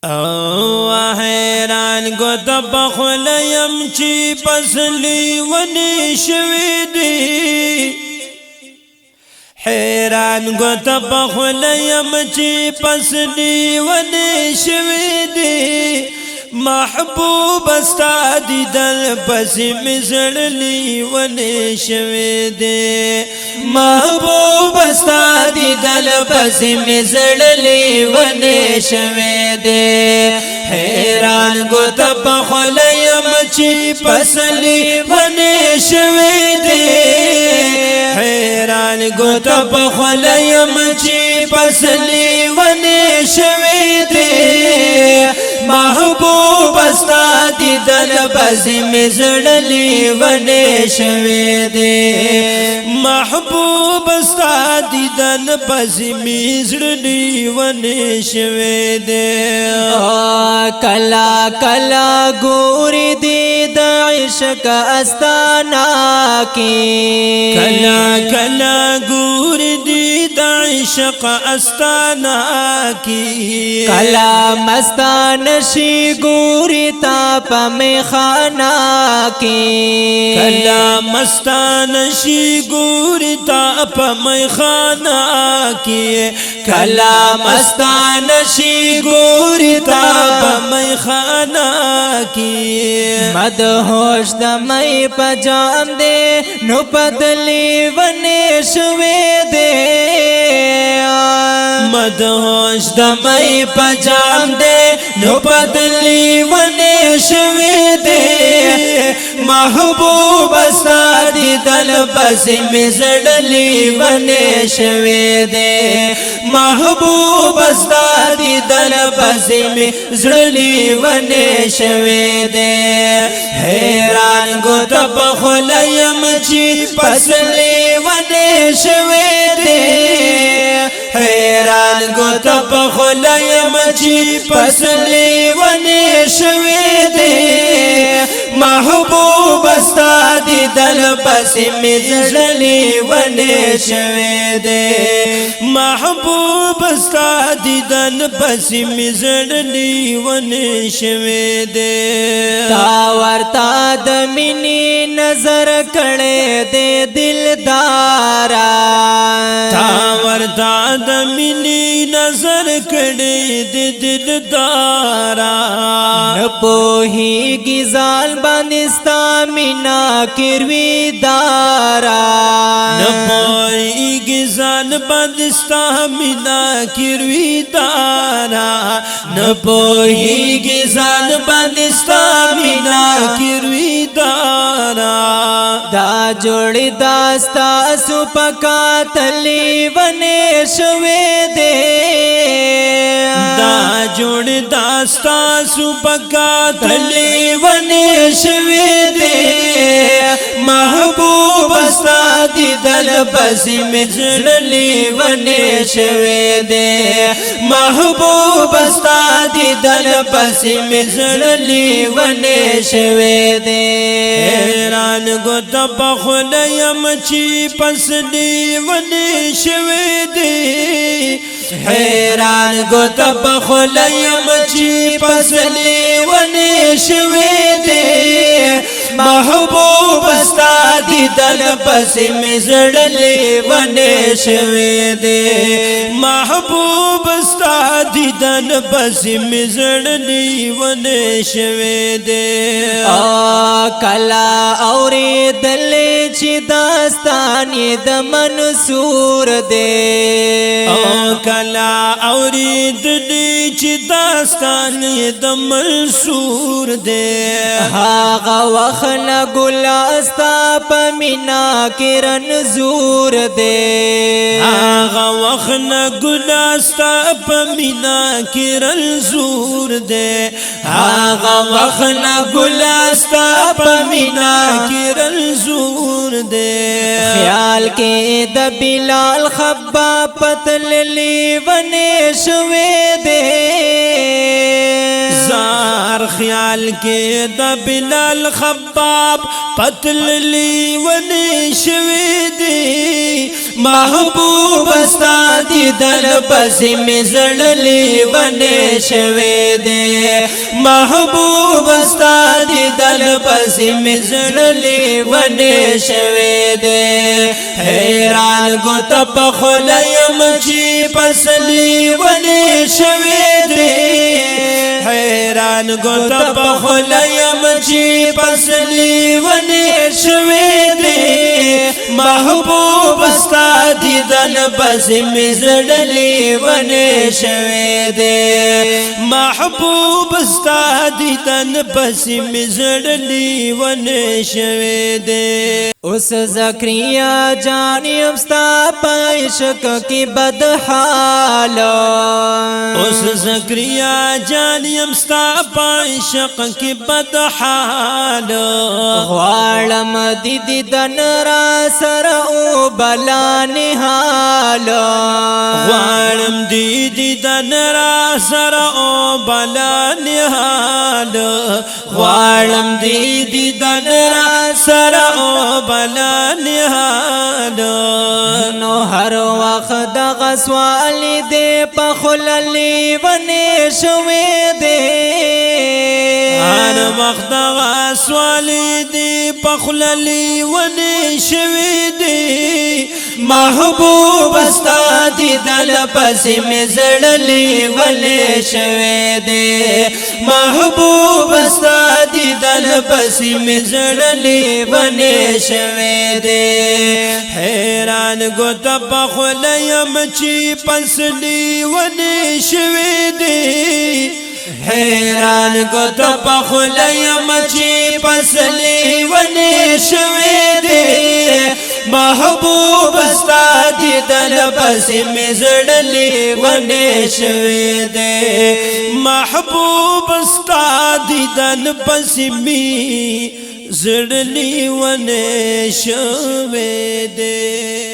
او حیران گو تبخلیم چی پسلی ونی شوی دی حیران گو تبخلیم چی پسلی ونی شوی دی محبوب استا دیدل پسی مزرلی ونی شوی دی محبوب استا دیدل پسی مزرلی ونی شوی دی حیران گو تبخلیم چی پسلی ونی شوی دی حیران گو تبخلیم چی پسلی ونی شوی دی محبوب استا دیدل پسی مزرلی ونی شوی دی محبوب استا دیدل پسی مزرلی ونی شوی دی کلا کلا گوری دی د عشق استانا کی کلا کلا گوری دی د عشق استانا کی کلا مستان شی گوری تا پمی خانا کی کلا مستان شی گوری تا پمی خانا کی کلا مستان شی گوری تا پمی خانا کی مدهوش د مئی پجام دے نو پدلی ونی شوی دے مدهوش د مئی پجام دے نو پدلی ونی شوی دے محبوب استا دیدل پسی مزرلی ونی شوی دے محبوب استا دیدل پسی مزرلی ونی شوی دے حیران گو تبخلیم چی پسلی ونی شوی دے حیران گو تبخلیم چی پسلی ونی شوی دے محبوب استا دیدل پسی مزرلی ونی شوی دے محبوب استا دیدل پسی مزرلی ونی شوی دے تا ورتا د منی نظر کڑے دے دلدارا تا ورتا د منی نظر کڑے دے دلدارا نپوہی گی زال باندستا مینا کروی دارا نپوہی گی زال باندستا مینا کروی دارا نپوہی گی زال باندستا مینا کروی دارا دا جوڑی داستا سپکا تلی ونی شوی دے دا جوڑ داستا سپکا تلی ونی شوی دے محبوب استا دیدل پسی مزرلی ونی شوی دے محبوب استا دیدل پسی مزرلی ونی شوی دے حیران گو تبخلیم چی پسلی ونی شوی دے حیران گو تبخلیم چی پسلی ونی شوی دے محبوب استا دیدل پسی مزرلی ونی شوی دے محبوب استا دیدل پسی مزرلی ونی شوی دے کلا اوری دل چی داستانی د منصور دے کلا اوری دل چی داستانی د منصور دے هاغا وخنا گلاستا پمینا کرن زور دے آغا وخنا گلاستا پمینا کرن زور دے آغا وخنا گلاستا پمینا کرن زور دے خیال کے د بلال خبا پتللی ونی شوی دے زار خیال کې د بلال خباب پتللی ونی شوی دی محبوب استا دیدن پسې مې زړلی ونی شوی دی محبوب استا دیدن پسې مې زړلی ونی شوی دی حیران ګوت په خوله یم چې پسلی ونی شوی دی حیران ګوت په خوله یم چې پسلی ونی شوی دی محبوب استا دیدن پسې مې زړلی ونی شوی دی محبوب استا دیدن پسې مې زړلی ونی شوی دی اوس زکریا جان یم ستا په عشق کې بد حال اوس زکریا جان یم ستا په عشق کې بد حال غواړم دیدن را سره او بلا نهال غواړم دیدن را سره او بلا نهال غواړم دیدن را سره او بلا نهال نو هر وخت دغه سوال دې په خللی ونی شوی دی هر وخت دغه سوال دې په خللی ونی شوی دی محبوب استا دیدن پسې مې زړلی ونی شوی دی محبوب استا دیدن پسې مې زړلی ونی شوی دی حیران ګوت په خوله یم چې پسلی ونی شوی دی حیران ګوت په خوله یم چې پسلی ونی شوی دی محبوب استا دیدن پسې مې زړلی ونی شوی دی محبوب استا دیدن پسې مې زړلی ونی شوی دی